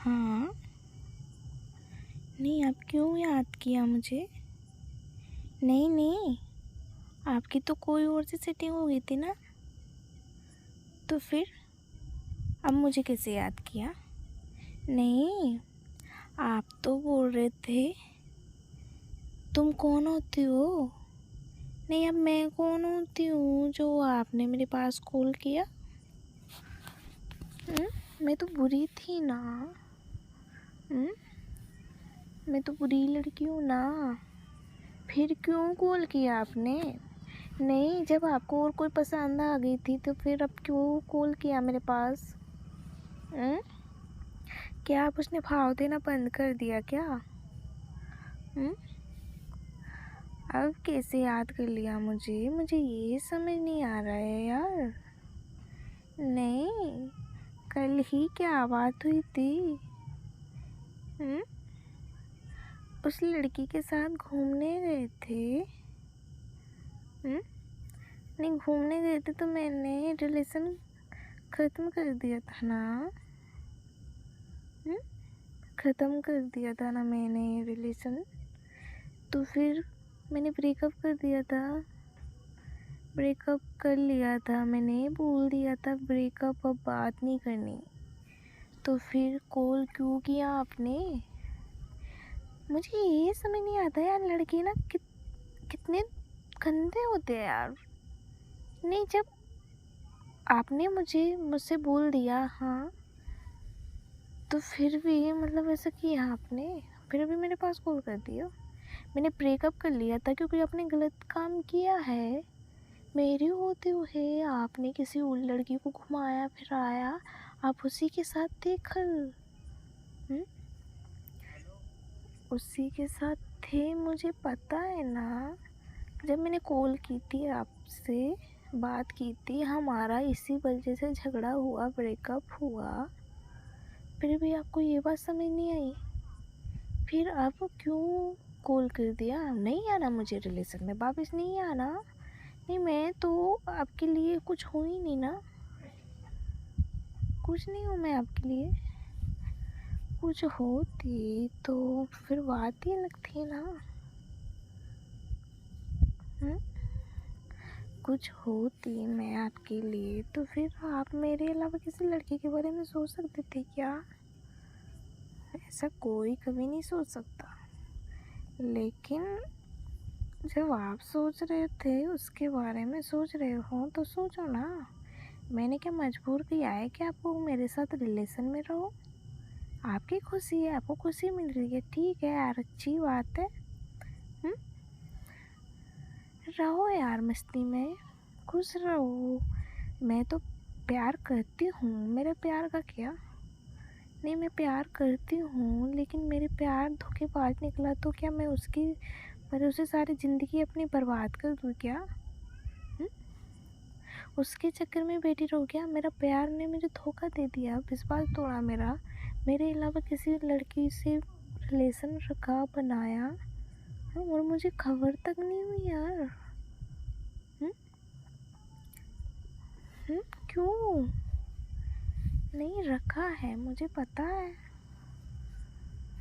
हाँ। नहीं, आप क्यों याद किया मुझे? नहीं नहीं, आपकी तो कोई और से सेटिंग हो गई थी ना, तो फिर अब मुझे कैसे याद किया? नहीं, आप तो बोल रहे थे तुम कौन होती हो। नहीं, अब मैं कौन होती हूँ जो आपने मेरे पास कॉल किया? मैं तो बुरी थी ना। मैं तो बुरी लड़की हूँ ना, फिर क्यों कॉल किया आपने? नहीं, जब आपको और कोई पसंद आ गई थी तो फिर अब क्यों कॉल किया मेरे पास? क्या आप उसने भाव देना बंद कर दिया क्या? अब कैसे याद कर लिया मुझे ये समझ नहीं आ रहा है यार। नहीं, कल ही क्या बात हुई थी? उस लड़की के साथ घूमने गए थे। नहीं, घूमने गए थे तो मैंने रिलेशन ख़त्म कर दिया था ना। ख़त्म कर दिया था ना मैंने रिलेशन। तो फिर मैंने ब्रेकअप कर दिया था। ब्रेकअप कर लिया था मैंने, बोल दिया था ब्रेकअप, अब बात नहीं करनी। तो फिर कॉल क्यों किया आपने? मुझे ये समझ नहीं आता यार, लड़के ना कितने गंदे होते हैं यार। नहीं, जब आपने मुझसे बोल दिया हाँ, तो फिर भी मतलब ऐसा किया आपने, फिर भी मेरे पास कॉल कर दिया। मैंने ब्रेकअप कर लिया था क्योंकि आपने गलत काम किया है। मेरे होते हुए आपने किसी और लड़की को घुमाया फिराया, आप उसी के साथ थे कल। उसी के साथ थे, मुझे पता है ना। जब मैंने कॉल की थी आपसे, बात की थी, हमारा इसी वजह से झगड़ा हुआ, ब्रेकअप हुआ, फिर भी आपको ये बात समझ नहीं आई। फिर आप क्यों कॉल कर दिया? नहीं आना मुझे रिलेशन में, वापस नहीं आना। नहीं, मैं तो आपके लिए कुछ हूँ ही नहीं ना, कुछ नहीं हूँ मैं आपके लिए। कुछ होती तो फिर बात ही अलग थी ना। कुछ होती मैं आपके लिए तो फिर आप मेरे अलावा किसी लड़के के बारे में सोच सकते थे क्या? ऐसा कोई कभी नहीं सोच सकता। लेकिन जब आप सोच रहे थे उसके बारे में सोच रहे हो तो सोचो ना। मैंने क्या मजबूर किया है कि आपको मेरे साथ रिलेशन में रहो? आपकी खुशी है, आपको खुशी मिल रही है, ठीक है यार, अच्छी बात है। रहो यार मस्ती में, खुश रहो। मैं तो प्यार करती हूँ, मेरा प्यार का क्या? नहीं, मैं प्यार करती हूँ, लेकिन मेरे प्यार धोखेबाज निकला तो क्या मैं उसकी भरोसे सारी ज़िंदगी अपनी बर्बाद कर दूँ क्या? उसके चक्कर में बैठी रहूँ क्या? मेरा प्यार ने मुझे धोखा दे दिया, विश्वास तोड़ा मेरा, मेरे अलावा किसी लड़की से रिलेशन रखा, बनाया, और मुझे खबर तक नहीं हुई यार। क्यों नहीं रखा है? मुझे पता है,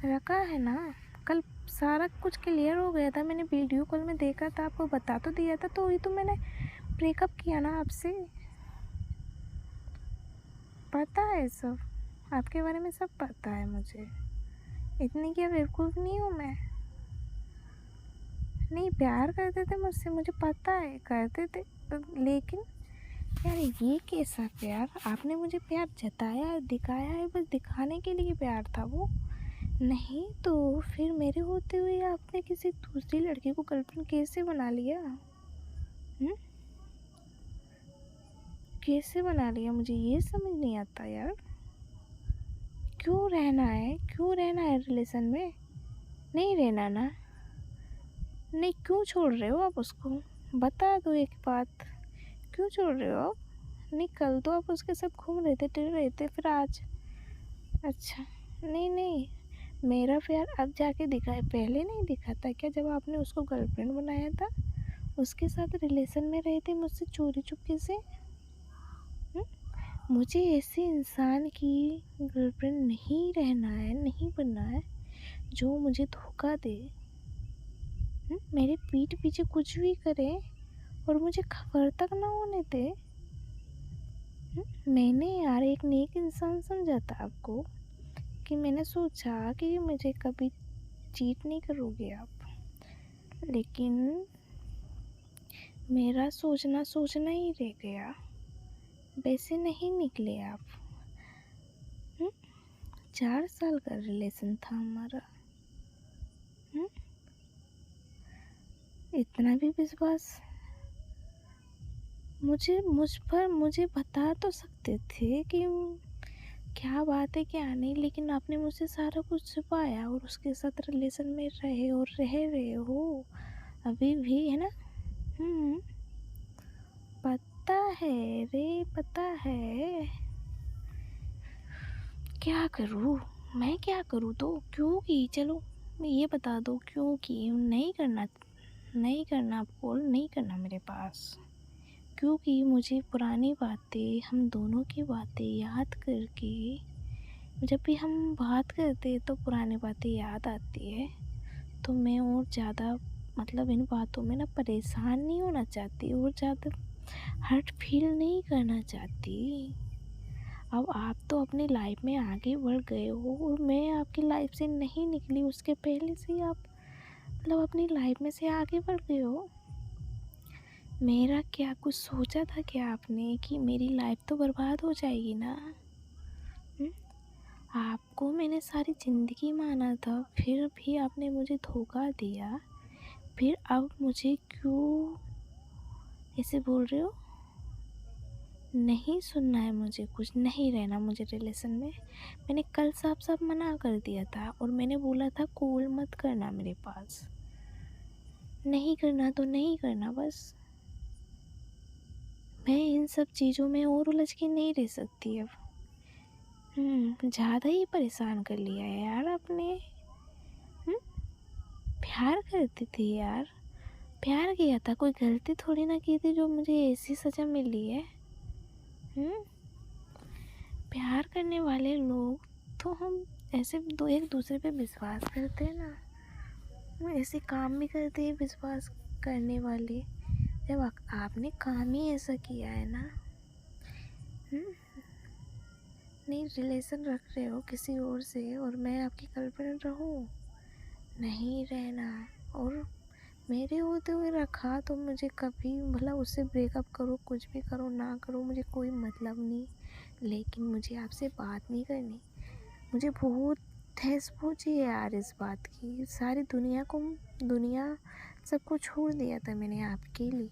रखा है ना। कल सारा कुछ क्लियर हो गया था, मैंने वीडियो कॉल में देखा था, आपको बता तो दिया था, तो ही तो मैंने ब्रेकअप किया ना आपसे। पता है सब, आपके बारे में सब पता है मुझे। इतनी क्या बेवकूफ़ नहीं हूँ मैं? नहीं, प्यार करते थे मुझसे, मुझे पता है करते थे, लेकिन यार ये कैसा प्यार? आपने मुझे प्यार जताया है, दिखाया है, बस दिखाने के लिए प्यार था वो। नहीं तो फिर मेरे होते हुए आपने किसी दूसरी लड़की को गर्लफ्रेंड कैसे बना लिया? कैसे बना लिया, मुझे ये समझ नहीं आता यार। क्यों रहना है रिलेशन में? नहीं रहना ना। नहीं, क्यों छोड़ रहे हो आप उसको? बता दो एक बात, क्यों छोड़ रहे हो आप? नहीं, कल तो आप उसके साथ घूम रहे थे, टिल रहे थे, फिर आज? अच्छा, नहीं नहीं, मेरा प्यार अब जाके दिखा है, पहले नहीं दिखा था क्या जब आपने उसको गर्लफ्रेंड बनाया था? उसके साथ रिलेशन में रहे थे मुझसे चोरी चुपके से। मुझे ऐसे इंसान की गर्लफ्रेंड नहीं रहना है, नहीं बनना है जो मुझे धोखा दे, मेरे पीठ पीछे कुछ भी करे और मुझे खबर तक ना होने दे। मैंने यार एक नेक इंसान समझा था आपको, कि मैंने सोचा कि मुझे कभी चीट नहीं करोगे आप, लेकिन मेरा सोचना सोचना ही रह गया। वैसे नहीं निकले आप। 4 साल का रिलेशन था हमारा। इतना भी विश्वास मुझे बता तो सकते थे कि क्या बात है क्या नहीं, लेकिन आपने मुझसे सारा कुछ छुपाया और उसके साथ रिलेशन में रहे और रह रहे हो अभी भी, है ना। पता है रे, पता है। क्या करूँ मैं, क्या करूँ तो, क्योंकि चलो मैं ये बता दो क्योंकि नहीं करना कॉल नहीं करना मेरे पास, क्योंकि मुझे पुरानी बातें, हम दोनों की बातें याद करके, जब भी हम बात करते हैं तो पुरानी बातें याद आती है, तो मैं और ज़्यादा मतलब इन बातों में ना परेशान नहीं होना चाहती और ज़्यादा हर्ट फील नहीं करना चाहती। अब आप तो अपनी लाइफ में आगे बढ़ गए हो और मैं आपकी लाइफ से नहीं निकली, उसके पहले से ही आप मतलब अपनी लाइफ में से आगे बढ़ गए हो। मेरा क्या कुछ सोचा था क्या आपने कि मेरी लाइफ तो बर्बाद हो जाएगी ना। आपको मैंने सारी ज़िंदगी माना था, फिर भी आपने मुझे धोखा दिया, फिर अब मुझे क्यों ऐसे बोल रहे हो। नहीं सुनना है मुझे, कुछ नहीं रहना मुझे रिलेशन में। मैंने कल साफ साफ मना कर दिया था और मैंने बोला था कॉल मत करना मेरे पास, नहीं करना तो नहीं करना बस। मैं इन सब चीज़ों में और उलझ के नहीं रह सकती अब। ज़्यादा ही परेशान कर लिया है यार आपने। प्यार करती थी यार, प्यार किया था, कोई गलती थोड़ी ना की थी जो मुझे ऐसी सज़ा मिली है। प्यार करने वाले लोग तो हम ऐसे दो एक दूसरे पे विश्वास करते हैं ना, वो ऐसे काम भी करते हैं विश्वास करने वाले। जब आपने काम ही ऐसा किया है ना, नहीं रिलेशन रख रहे हो किसी और से और मैं आपकी गर्लफ्रेंड रहूं, नहीं रहना। और मेरे होते हुए रखा तो मुझे कभी भला उससे ब्रेकअप करो, कुछ भी करो ना करो, मुझे कोई मतलब नहीं, लेकिन मुझे आपसे बात नहीं करनी। मुझे बहुत ठेस पहुंची है यार इस बात की। सारी दुनिया सबको छोड़ दिया था मैंने आपके लिए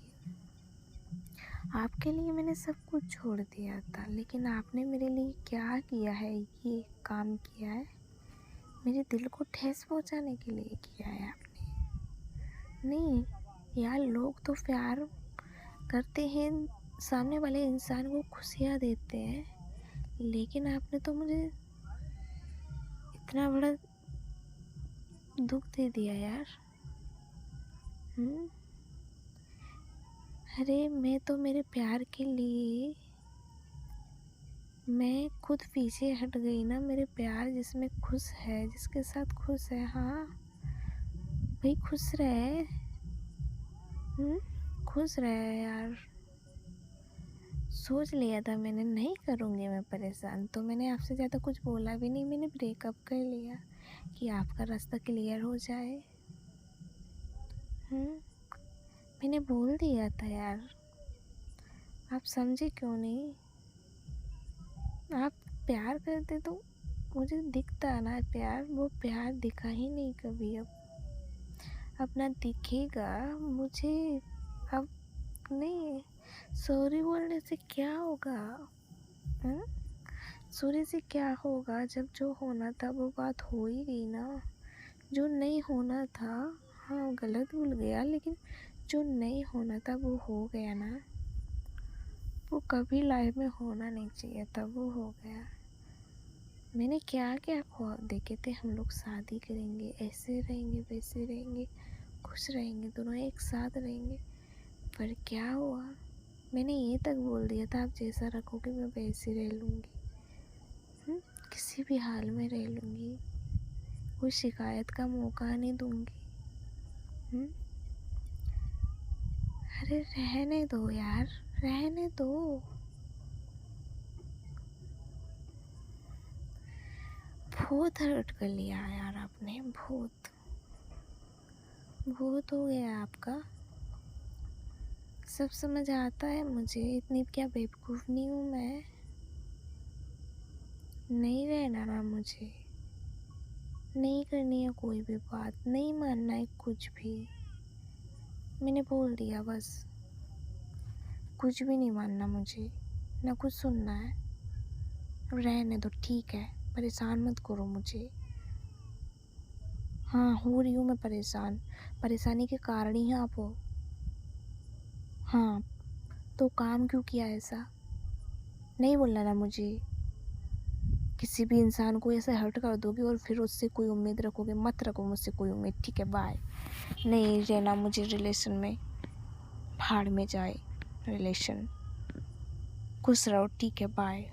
मैंने सब कुछ छोड़ दिया था, लेकिन आपने मेरे लिए क्या किया है, ये काम किया है मेरे दिल को ठेस पहुंचाने के लिए किया है आपने। नहीं यार, लोग तो प्यार करते हैं, सामने वाले इंसान को खुशियाँ देते हैं, लेकिन आपने तो मुझे इतना बड़ा दुख दे दिया यार। अरे मैं तो मेरे प्यार के लिए मैं खुद पीछे हट गई ना। मेरे प्यार जिसमें खुश है, जिसके साथ खुश है, हाँ भाई खुश रहे। खुश रहे यार। सोच लिया था मैंने, नहीं करूँगी मैं परेशान, तो मैंने आपसे ज़्यादा कुछ बोला भी नहीं। मैंने ब्रेकअप कर लिया कि आपका रास्ता क्लियर हो जाए। मैंने बोल दिया था यार, आप समझे क्यों नहीं। आप प्यार करते तो मुझे दिखता ना प्यार, वो प्यार दिखा ही नहीं कभी। अब ना दिखेगा मुझे। अब नहीं, सॉरी बोलने से क्या होगा। सॉरी से क्या होगा, जब जो होना था वो बात हो ही गई ना। जो नहीं होना था, हाँ गलत भूल गया, लेकिन जो नहीं होना था वो हो गया ना। वो कभी लाइफ में होना नहीं चाहिए था, वो हो गया। मैंने क्या क्या ख्वाब देखे थे, हम लोग शादी करेंगे, ऐसे रहेंगे, वैसे रहेंगे, खुश रहेंगे, दोनों एक साथ रहेंगे, पर क्या हुआ। मैंने ये तक बोल दिया था, आप जैसा रखोगे मैं वैसे रह लूँगी। किसी भी हाल में रह लूँगी, कोई शिकायत का मौका नहीं दूँगी। अरे रहने दो यार, रहने दो। बहुत हर्ट कर लिया यार आपने, बहुत हो गया आपका। सब समझ आता है मुझे, इतनी क्या बेवकूफ़ नहीं हूँ मैं। नहीं रहना ना मुझे, नहीं करनी है कोई भी बात, नहीं मानना है कुछ भी। मैंने बोल दिया बस, कुछ भी नहीं मानना मुझे, ना कुछ सुनना है। रहने दो, ठीक है, परेशान मत करो मुझे। हाँ, हो रही हूँ मैं परेशान, परेशानी के कारण ही आप हो। हाँ, तो काम क्यों किया ऐसा? नहीं बोलना ना मुझे। किसी भी इंसान को ऐसे हर्ट कर दोगे और फिर उससे कोई उम्मीद रखोगे, मत रखो मुझसे कोई उम्मीद, ठीक है, बाय। नहीं रहना मुझे रिलेशन में, भाड़ में जाए रिलेशन। खुश रहो, ठीक है, बाय।